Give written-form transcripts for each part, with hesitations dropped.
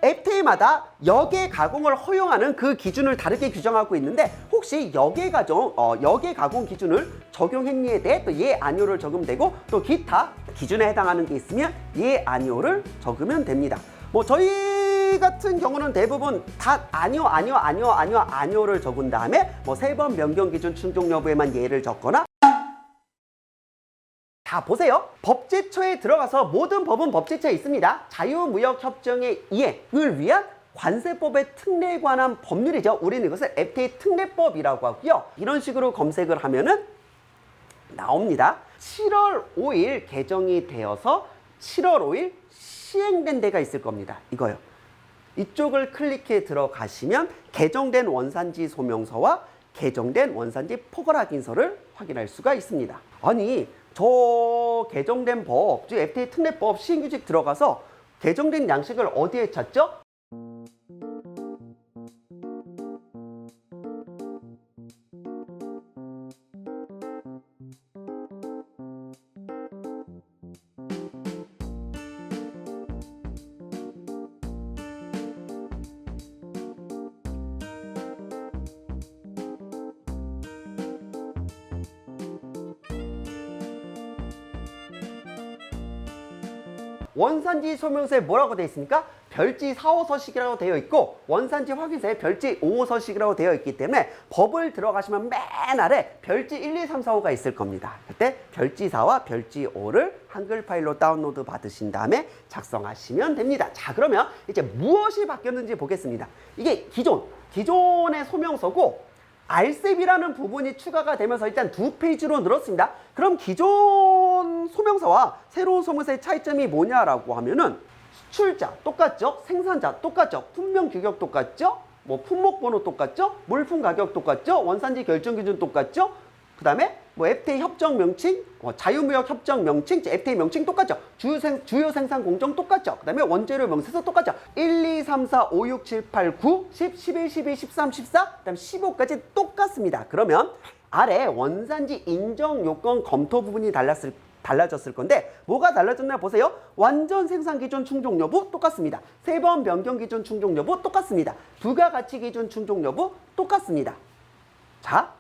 FTA마다 역외 가공을 허용하는 그 기준을 다르게 규정하고 있는데 혹시 역외 가공 기준을 적용했니에 대해 또 예 아니오를 적으면 되고 또 기타 기준에 해당하는 게 있으면 예 아니오를 적으면 됩니다. 뭐 저희 같은 경우는 대부분 다 아니오를 적은 다음에 뭐 3번 변경 기준 충족 여부에만 예를 적거나. 자 보세요. 법제처에 들어가서 모든 법은 법제처에 있습니다. 자유무역협정의 이행을 위한 관세법의 특례에 관한 법률이죠. 우리는 이것을 FTA 특례법이라고 하고요. 이런 식으로 검색을 하면은 나옵니다. 7월 5일 개정이 되어서 7월 5일 시행된 데가 있을 겁니다. 이거요. 이쪽을 클릭해 들어가시면 개정된 원산지 소명서와 개정된 원산지 포괄 확인서를 확인할 수가 있습니다. 아니 저 개정된 법, 즉 FTA 특례법 시행규칙 들어가서 개정된 양식을 어디에 찾죠? 원산지 소명서에 뭐라고 되어 있습니까? 별지 4호서식이라고 되어 있고 원산지 확인서에 별지 5호서식이라고 되어 있기 때문에 법을 들어가시면 맨 아래 별지 1, 2, 3, 4, 5가 있을 겁니다. 그때 별지 4와 별지 5를 한글 파일로 다운로드 받으신 다음에 작성하시면 됩니다. 자 그러면 이제 무엇이 바뀌었는지 보겠습니다. 이게 기존의 소명서고 RCEP이라는 부분이 추가가 되면서 일단 2페이지로 늘었습니다. 그럼 기존 소명서와 새로운 소명서의 차이점이 뭐냐라고 하면은 수출자 똑같죠? 생산자 똑같죠? 품명 규격 똑같죠? 뭐 품목 번호 똑같죠? 물품 가격 똑같죠? 원산지 결정 기준 똑같죠? 그 다음에 뭐 FTA 협정 명칭, 자유무역 협정 명칭, FTA 명칭 똑같죠? 주요 생산 공정 똑같죠? 그 다음에 원재료 명세서 똑같죠? 1, 2, 3, 4, 5, 6, 7, 8, 9, 10, 11, 12, 13, 14, 그 다음 15까지 똑같습니다. 그러면 아래 원산지 인정 요건 검토 부분이 달라졌을 건데 뭐가 달라졌나 보세요. 완전 생산 기준 충족 여부 똑같습니다. 3번 변경 기준 충족 여부 똑같습니다. 부가가치 기준 충족 여부 똑같습니다. 자,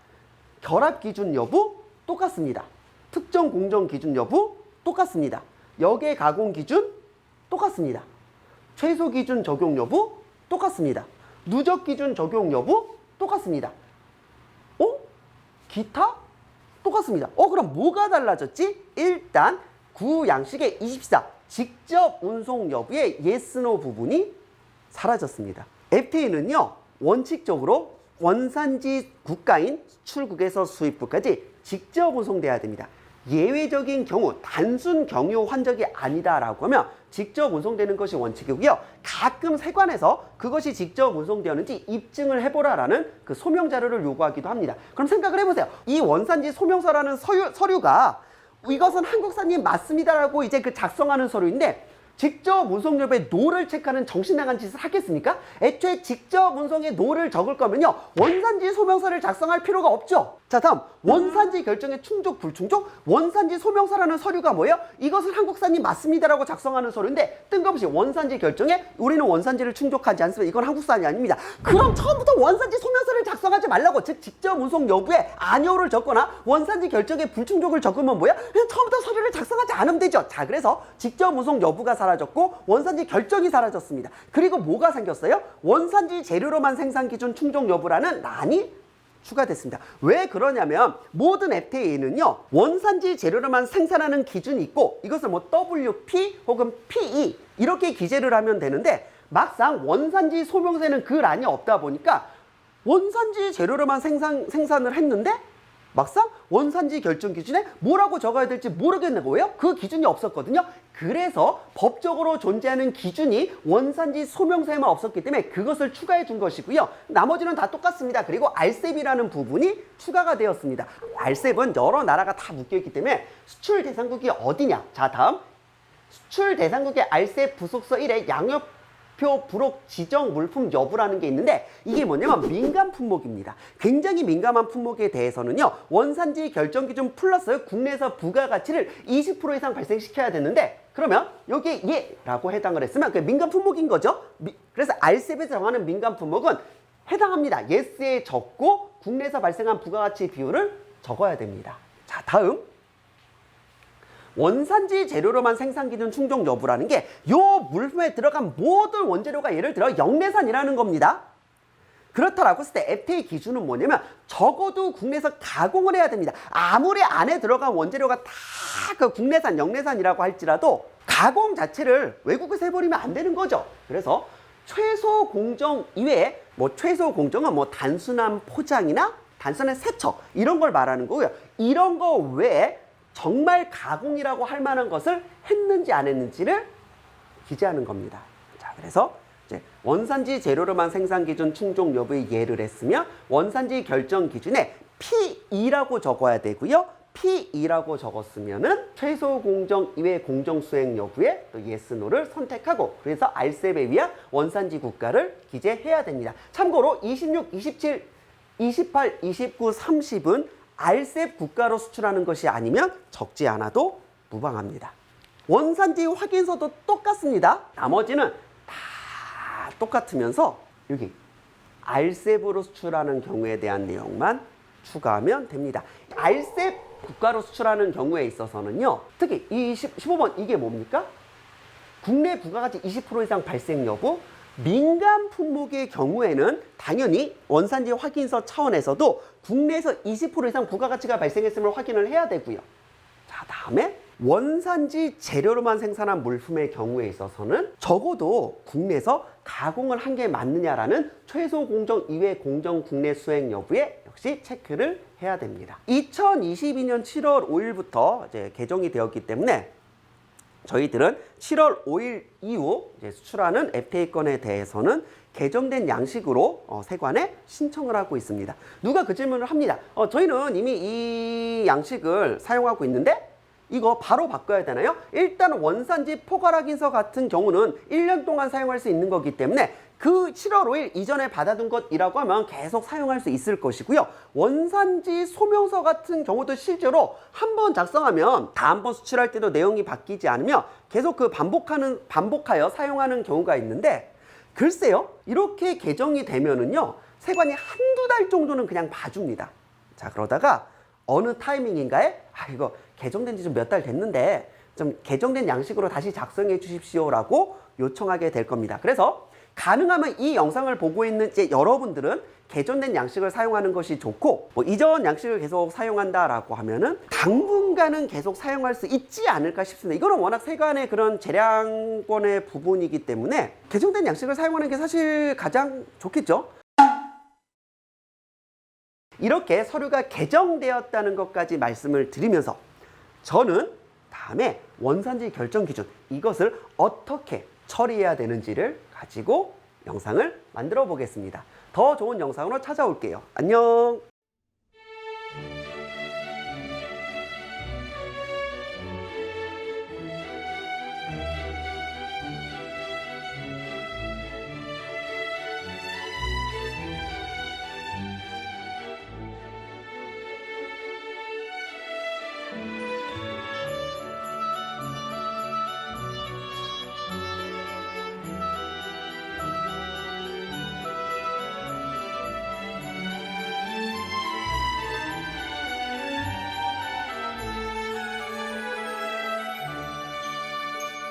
결합 기준 여부 똑같습니다. 특정 공정 기준 여부 똑같습니다. 역외 가공 기준 똑같습니다. 최소 기준 적용 여부 똑같습니다. 누적 기준 적용 여부 똑같습니다. 기타 똑같습니다. 그럼 뭐가 달라졌지? 일단 구양식의 24 직접 운송 여부의 yes, no 부분이 사라졌습니다. FTA는요 원칙적으로 원산지 국가인 수출국에서 수입국까지 직접 운송돼야 됩니다. 예외적인 경우 단순 경유 환적이 아니다라고 하면 직접 운송되는 것이 원칙이고요. 가끔 세관에서 그것이 직접 운송되었는지 입증을 해보라라는 그 소명 자료를 요구하기도 합니다. 그럼 생각을 해보세요. 이 원산지 소명서라는 서류가 이것은 한국산이 맞습니다라고 이제 그 작성하는 서류인데 직접 운송 여부에 노를 체크하는 정신 나간 짓을 하겠습니까? 애초에 직접 운송에 노를 적을 거면요 원산지 소명서를 작성할 필요가 없죠. 자 다음 원산지 결정의 충족 불충족. 원산지 소명서라는 서류가 뭐예요? 이것은 한국산이 맞습니다라고 작성하는 서류인데 뜬금없이 원산지 결정에 우리는 원산지를 충족하지 않습니다. 이건 한국산이 아닙니다. 그럼 처음부터 원산지 소명서를 작성하지 말라고. 즉 직접 운송 여부에 아니오를 적거나 원산지 결정에 불충족을 적으면 뭐야? 그냥 처음부터 서류를 작성하지 않으면 되죠. 자 그래서 직접 운송 여부가 사라졌고 원산지 결정이 사라졌습니다. 그리고 뭐가 생겼어요? 원산지 재료로만 생산 기준 충족 여부라는 란이 추가됐습니다. 왜 그러냐면 모든 FTA는요 원산지 재료로만 생산하는 기준이 있고 이것을 뭐 WP 혹은 PE 이렇게 기재를 하면 되는데 막상 원산지 소명서에는 그 란이 없다 보니까 원산지 재료로만 생산을 했는데 막상 원산지 결정 기준에 뭐라고 적어야 될지 모르겠는 거예요. 그 기준이 없었거든요. 그래서 법적으로 존재하는 기준이 원산지 소명서에만 없었기 때문에 그것을 추가해 준 것이고요. 나머지는 다 똑같습니다. 그리고 RCEP이라는 부분이 추가가 되었습니다. RCEP은 여러 나라가 다 묶여있기 때문에 수출 대상국이 어디냐. 자 다음 수출 대상국의 RCEP 부속서 1의 양육 좌표 부록 지정 물품 여부라는 게 있는데 이게 뭐냐면 민감 품목입니다. 굉장히 민감한 품목에 대해서는요. 원산지 결정 기준 플러스 국내에서 부가가치를 20% 이상 발생시켜야 되는데 그러면 여기에 예라고 해당을 했으면 그게 민감 품목인 거죠. 그래서 RCEP에서 정하는 민감 품목은 해당합니다. yes에 적고 국내에서 발생한 부가가치 비율을 적어야 됩니다. 자, 다음 원산지 재료로만 생산기준 충족 여부라는 게 요 물품에 들어간 모든 원재료가 예를 들어 영내산이라는 겁니다. 그렇다라고 했을 때 FTA 기준은 뭐냐면 적어도 국내에서 가공을 해야 됩니다. 아무리 안에 들어간 원재료가 다 그 국내산, 영내산이라고 할지라도 가공 자체를 외국에서 해버리면 안 되는 거죠. 그래서 최소 공정 이외에 최소 공정은 단순한 포장이나 단순한 세척 이런 걸 말하는 거고요. 이런 거 외에 정말 가공이라고 할 만한 것을 했는지 안 했는지를 기재하는 겁니다. 자, 그래서 이제 원산지 재료로만 생산 기준 충족 여부의 예를 했으면 원산지 결정 기준에 P2라고 적어야 되고요. P2라고 적었으면은 최소 공정 이외 공정 수행 여부에 또 yes, no를 선택하고 그래서 RCEP에 의한 원산지 국가를 기재해야 됩니다. 참고로 26, 27, 28, 29, 30은 RCEP 국가로 수출하는 것이 아니면 적지 않아도 무방합니다. 원산지 확인서도 똑같습니다. 나머지는 다 똑같으면서 여기 RCEP으로 수출하는 경우에 대한 내용만 추가하면 됩니다. RCEP 국가로 수출하는 경우에 있어서는요. 특히 이 15번 이게 뭡니까? 국내 부가가치 20% 이상 발생 여부 민감 품목의 경우에는 당연히 원산지 확인서 차원에서도 국내에서 20% 이상 부가가치가 발생했음을 확인을 해야 되고요. 자, 다음에 원산지 재료로만 생산한 물품의 경우에 있어서는 적어도 국내에서 가공을 한 게 맞느냐라는 최소 공정 이외 공정 국내 수행 여부에 역시 체크를 해야 됩니다. 2022년 7월 5일부터 이제 개정이 되었기 때문에 저희들은 7월 5일 이후 이제 수출하는 FTA 건에 대해서는 개정된 양식으로 세관에 신청을 하고 있습니다. 누가 그 질문을 합니다. 저희는 이미 이 양식을 사용하고 있는데 이거 바로 바꿔야 되나요? 일단 원산지 포괄 확인서 같은 경우는 1년 동안 사용할 수 있는 거기 때문에 그 7월 5일 이전에 받아둔 것이라고 하면 계속 사용할 수 있을 것이고요. 원산지 소명서 같은 경우도 실제로 한 번 작성하면 다음번 수출할 때도 내용이 바뀌지 않으면 계속 그 반복하여 사용하는 경우가 있는데 글쎄요. 이렇게 개정이 되면은요. 세관이 한두 달 정도는 그냥 봐줍니다. 자, 그러다가 어느 타이밍인가에 이거 개정된 지 좀 몇 달 됐는데 좀 개정된 양식으로 다시 작성해 주십시오라고 요청하게 될 겁니다. 그래서 가능하면 이 영상을 보고 있는 이제 여러분들은 개정된 양식을 사용하는 것이 좋고 이전 양식을 계속 사용한다라고 하면은 당분간은 계속 사용할 수 있지 않을까 싶습니다. 이거는 워낙 세관의 그런 재량권의 부분이기 때문에 개정된 양식을 사용하는 게 사실 가장 좋겠죠. 이렇게 서류가 개정되었다는 것까지 말씀을 드리면서 저는 다음에 원산지 결정 기준 이것을 어떻게 처리해야 되는지를 가지고 영상을 만들어 보겠습니다. 더 좋은 영상으로 찾아올게요. 안녕.